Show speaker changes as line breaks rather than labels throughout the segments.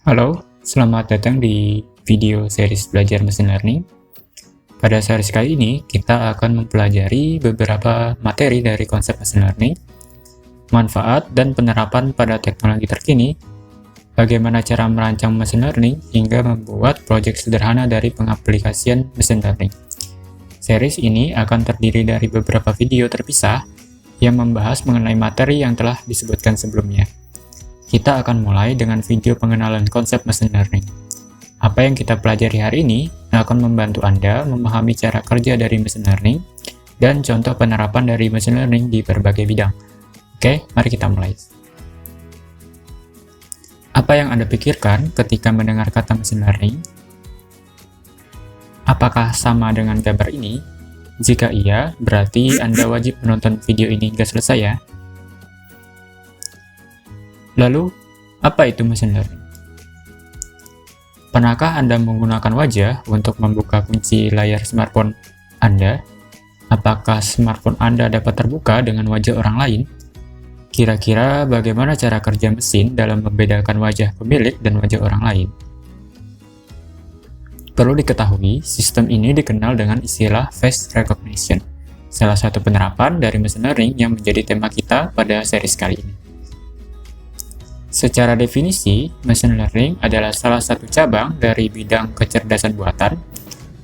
Halo, selamat datang di video series belajar mesin learning. Pada series kali ini, kita akan mempelajari beberapa materi dari konsep mesin learning, manfaat dan penerapan pada teknologi terkini, bagaimana cara merancang mesin learning, hingga membuat proyek sederhana dari pengaplikasian mesin learning. Series ini akan terdiri dari beberapa video terpisah yang membahas mengenai materi yang telah disebutkan sebelumnya. Kita akan mulai dengan video pengenalan konsep machine learning. Apa yang kita pelajari hari ini akan membantu Anda memahami cara kerja dari machine learning dan contoh penerapan dari machine learning di berbagai bidang. Oke, mari kita mulai. Apa yang Anda pikirkan ketika mendengar kata machine learning? Apakah sama dengan gambar ini? Jika iya, berarti Anda wajib menonton video ini hingga selesai ya. Lalu, apa itu machine learning? Pernahkah Anda menggunakan wajah untuk membuka kunci layar smartphone Anda? Apakah smartphone Anda dapat terbuka dengan wajah orang lain? Kira-kira bagaimana cara kerja mesin dalam membedakan wajah pemilik dan wajah orang lain? Perlu diketahui, sistem ini dikenal dengan istilah face recognition, salah satu penerapan dari machine learning yang menjadi tema kita pada series kali ini. Secara definisi, machine learning adalah salah satu cabang dari bidang kecerdasan buatan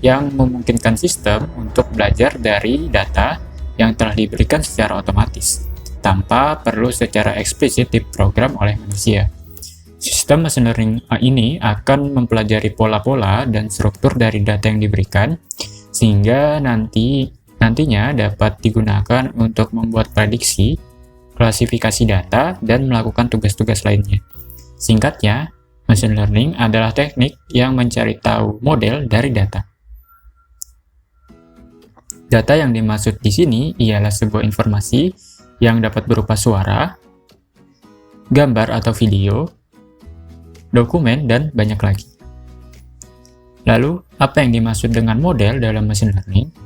yang memungkinkan sistem untuk belajar dari data yang telah diberikan secara otomatis, tanpa perlu secara eksplisit diprogram oleh manusia. Sistem machine learning ini akan mempelajari pola-pola dan struktur dari data yang diberikan, sehingga nantinya dapat digunakan untuk membuat prediksi, klasifikasi data, dan melakukan tugas-tugas lainnya. Singkatnya, machine learning adalah teknik yang mencari tahu model dari data. Data yang dimaksud di sini ialah sebuah informasi yang dapat berupa suara, gambar atau video, dokumen, dan banyak lagi. Lalu, apa yang dimaksud dengan model dalam machine learning?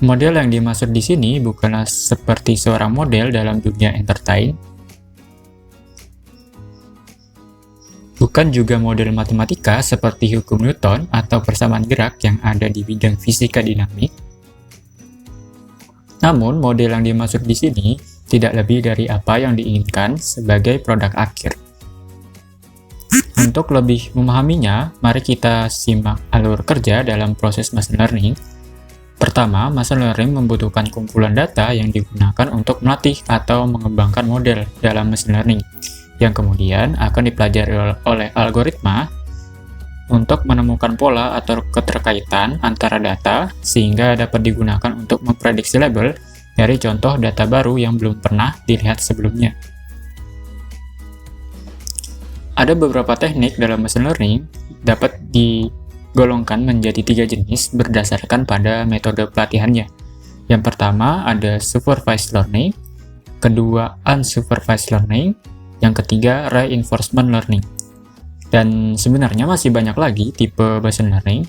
Model yang dimaksud di sini bukanlah seperti seorang model dalam dunia entertain, bukan juga model matematika seperti hukum Newton atau persamaan gerak yang ada di bidang fisika dinamik. Namun, model yang dimaksud di sini tidak lebih dari apa yang diinginkan sebagai produk akhir. Untuk lebih memahaminya, mari kita simak alur kerja dalam proses machine learning. Pertama, machine learning membutuhkan kumpulan data yang digunakan untuk melatih atau mengembangkan model dalam machine learning, yang kemudian akan dipelajari oleh algoritma untuk menemukan pola atau keterkaitan antara data, sehingga dapat digunakan untuk memprediksi label dari contoh data baru yang belum pernah dilihat sebelumnya. Ada beberapa teknik dalam machine learning dapat digolongkan menjadi 3 jenis berdasarkan pada metode pelatihannya. Yang pertama ada supervised learning, kedua unsupervised learning, yang ketiga reinforcement learning. Dan sebenarnya masih banyak lagi tipe machine learning.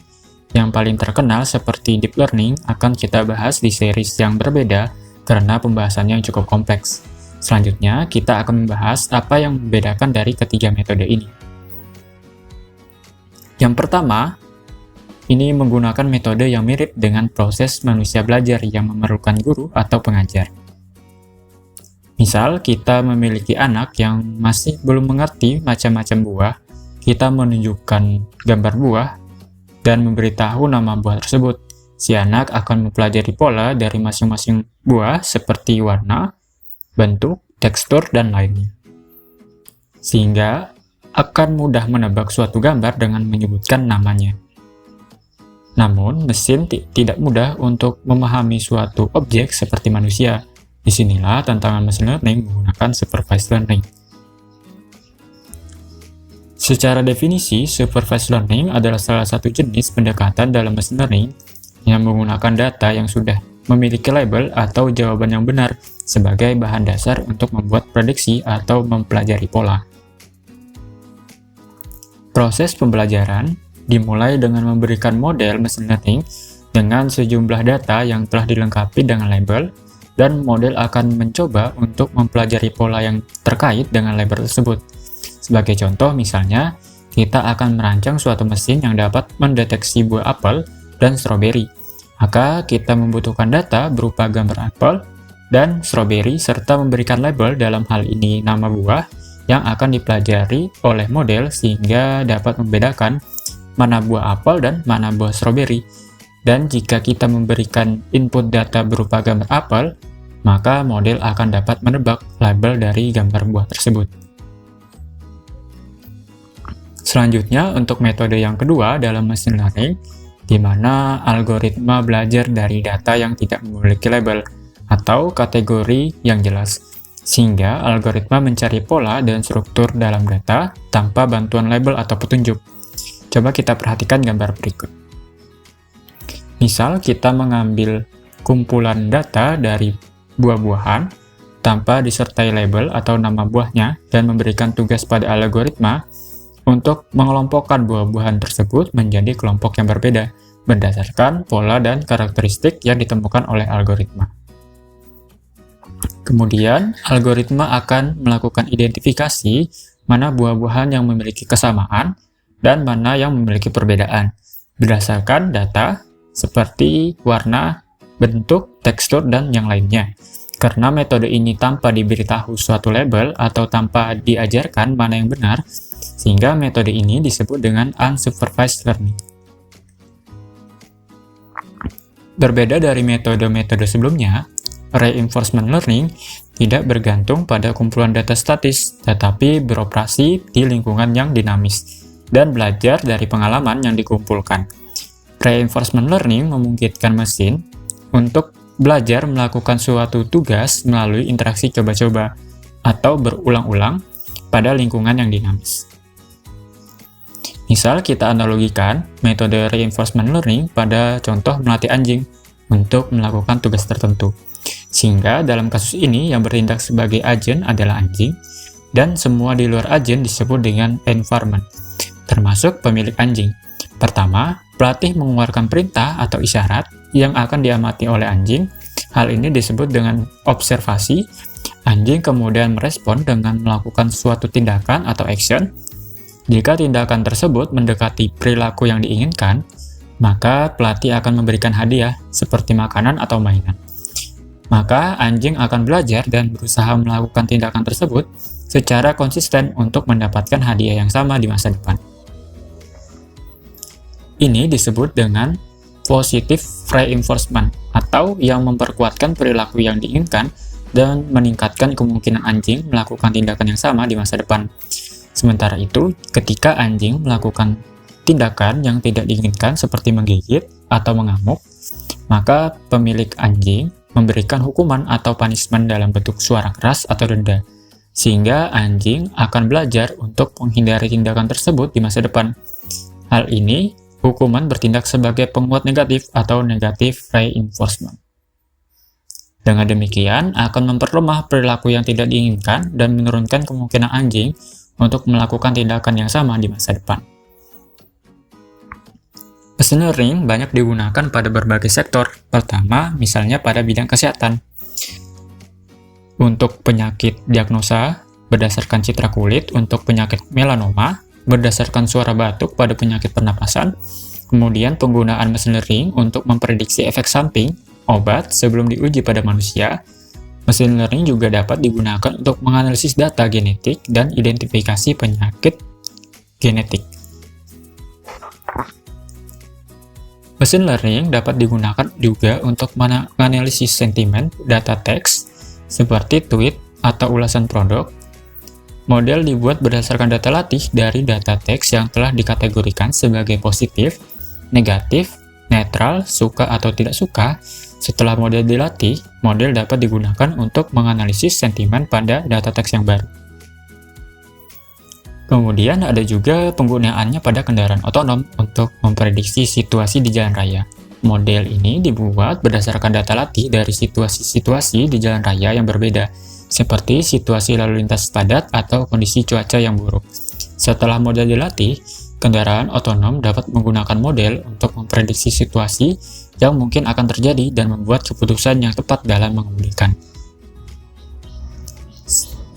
Yang paling terkenal seperti deep learning akan kita bahas di series yang berbeda karena pembahasannya yang cukup kompleks. Selanjutnya, kita akan membahas apa yang membedakan dari ketiga metode ini. Yang pertama, ini menggunakan metode yang mirip dengan proses manusia belajar yang memerlukan guru atau pengajar. Misal, kita memiliki anak yang masih belum mengerti macam-macam buah, kita menunjukkan gambar buah dan memberitahu nama buah tersebut. Si anak akan mempelajari pola dari masing-masing buah seperti warna, bentuk, tekstur, dan lainnya. Sehingga akan mudah menebak suatu gambar dengan menyebutkan namanya. Namun, mesin tidak mudah untuk memahami suatu objek seperti manusia. Disinilah tantangan machine learning menggunakan supervised learning. Secara definisi, supervised learning adalah salah satu jenis pendekatan dalam machine learning yang menggunakan data yang sudah memiliki label atau jawaban yang benar sebagai bahan dasar untuk membuat prediksi atau mempelajari pola. Proses pembelajaran dimulai dengan memberikan model machine learning dengan sejumlah data yang telah dilengkapi dengan label, dan model akan mencoba untuk mempelajari pola yang terkait dengan label tersebut. Sebagai contoh, misalnya, kita akan merancang suatu mesin yang dapat mendeteksi buah apel dan stroberi. Maka kita membutuhkan data berupa gambar apel dan stroberi serta memberikan label, dalam hal ini nama buah, yang akan dipelajari oleh model sehingga dapat membedakan mana buah apel dan mana buah stroberi. Dan jika kita memberikan input data berupa gambar apel, maka model akan dapat menebak label dari gambar buah tersebut. Selanjutnya, untuk metode yang kedua dalam machine learning, di mana algoritma belajar dari data yang tidak memiliki label atau kategori yang jelas, sehingga algoritma mencari pola dan struktur dalam data tanpa bantuan label atau petunjuk. Coba kita perhatikan gambar berikut. Misal, kita mengambil kumpulan data dari buah-buahan tanpa disertai label atau nama buahnya dan memberikan tugas pada algoritma untuk mengelompokkan buah-buahan tersebut menjadi kelompok yang berbeda berdasarkan pola dan karakteristik yang ditemukan oleh algoritma. Kemudian, algoritma akan melakukan identifikasi mana buah-buahan yang memiliki kesamaan dan mana yang memiliki perbedaan berdasarkan data seperti warna, bentuk, tekstur, dan yang lainnya. Karena metode ini tanpa diberitahu suatu label atau tanpa diajarkan mana yang benar, sehingga metode ini disebut dengan unsupervised learning. Berbeda dari metode-metode sebelumnya, reinforcement learning tidak bergantung pada kumpulan data statis, tetapi beroperasi di lingkungan yang dinamis dan belajar dari pengalaman yang dikumpulkan. Reinforcement learning memungkinkan mesin untuk belajar melakukan suatu tugas melalui interaksi coba-coba atau berulang-ulang pada lingkungan yang dinamis. Misal, kita analogikan metode reinforcement learning pada contoh melatih anjing untuk melakukan tugas tertentu. Sehingga dalam kasus ini yang bertindak sebagai agen adalah anjing, dan semua di luar agen disebut dengan environment, termasuk pemilik anjing. Pertama, pelatih mengeluarkan perintah atau isyarat yang akan diamati oleh anjing. Hal ini disebut dengan observasi. Anjing kemudian merespon dengan melakukan suatu tindakan atau action. Jika tindakan tersebut mendekati perilaku yang diinginkan, maka pelatih akan memberikan hadiah seperti makanan atau mainan. Maka anjing akan belajar dan berusaha melakukan tindakan tersebut secara konsisten untuk mendapatkan hadiah yang sama di masa depan. Ini disebut dengan positive reinforcement, atau yang memperkuatkan perilaku yang diinginkan dan meningkatkan kemungkinan anjing melakukan tindakan yang sama di masa depan. Sementara itu, ketika anjing melakukan tindakan yang tidak diinginkan seperti menggigit atau mengamuk, maka pemilik anjing memberikan hukuman atau punishment dalam bentuk suara keras atau denda, sehingga anjing akan belajar untuk menghindari tindakan tersebut di masa depan. Hal ini, hukuman bertindak sebagai penguat negatif atau negative reinforcement. Dengan demikian, akan memperlemah perilaku yang tidak diinginkan dan menurunkan kemungkinan anjing untuk melakukan tindakan yang sama di masa depan. Machine learning banyak digunakan pada berbagai sektor. Pertama, misalnya pada bidang kesehatan. Untuk penyakit diagnosa berdasarkan citra kulit, untuk penyakit melanoma, berdasarkan suara batuk pada penyakit pernapasan. Kemudian penggunaan machine learning untuk memprediksi efek samping obat sebelum diuji pada manusia. Machine learning juga dapat digunakan untuk menganalisis data genetik dan identifikasi penyakit genetik. Machine learning dapat digunakan juga untuk menganalisis sentimen data teks seperti tweet atau ulasan produk. Model dibuat berdasarkan data latih dari data teks yang telah dikategorikan sebagai positif, negatif, netral, suka atau tidak suka. Setelah model dilatih, model dapat digunakan untuk menganalisis sentimen pada data teks yang baru. Kemudian ada juga penggunaannya pada kendaraan otonom untuk memprediksi situasi di jalan raya. Model ini dibuat berdasarkan data latih dari situasi-situasi di jalan raya yang berbeda, seperti situasi lalu lintas padat atau kondisi cuaca yang buruk. Setelah model dilatih, kendaraan otonom dapat menggunakan model untuk memprediksi situasi yang mungkin akan terjadi dan membuat keputusan yang tepat dalam mengemudikan.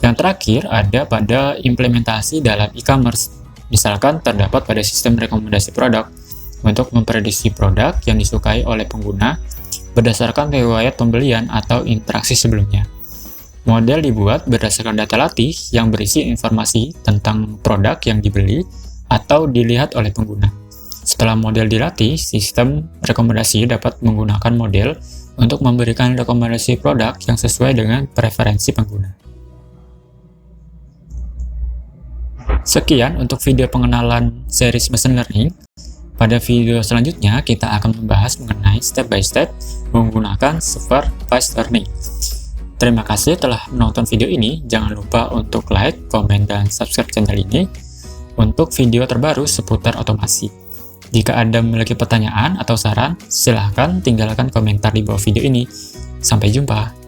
Yang terakhir ada pada implementasi dalam e-commerce. Misalkan terdapat pada sistem rekomendasi produk untuk memprediksi produk yang disukai oleh pengguna berdasarkan riwayat pembelian atau interaksi sebelumnya. Model dibuat berdasarkan data latih yang berisi informasi tentang produk yang dibeli atau dilihat oleh pengguna. Setelah model dilatih, sistem rekomendasi dapat menggunakan model untuk memberikan rekomendasi produk yang sesuai dengan preferensi pengguna. Sekian untuk video pengenalan series machine learning. Pada video selanjutnya, kita akan membahas mengenai step by step menggunakan supervised learning. Terima kasih telah menonton video ini. Jangan lupa untuk like, komen, dan subscribe channel ini untuk video terbaru seputar otomasi. Jika Anda memiliki pertanyaan atau saran, silahkan tinggalkan komentar di bawah video ini. Sampai jumpa!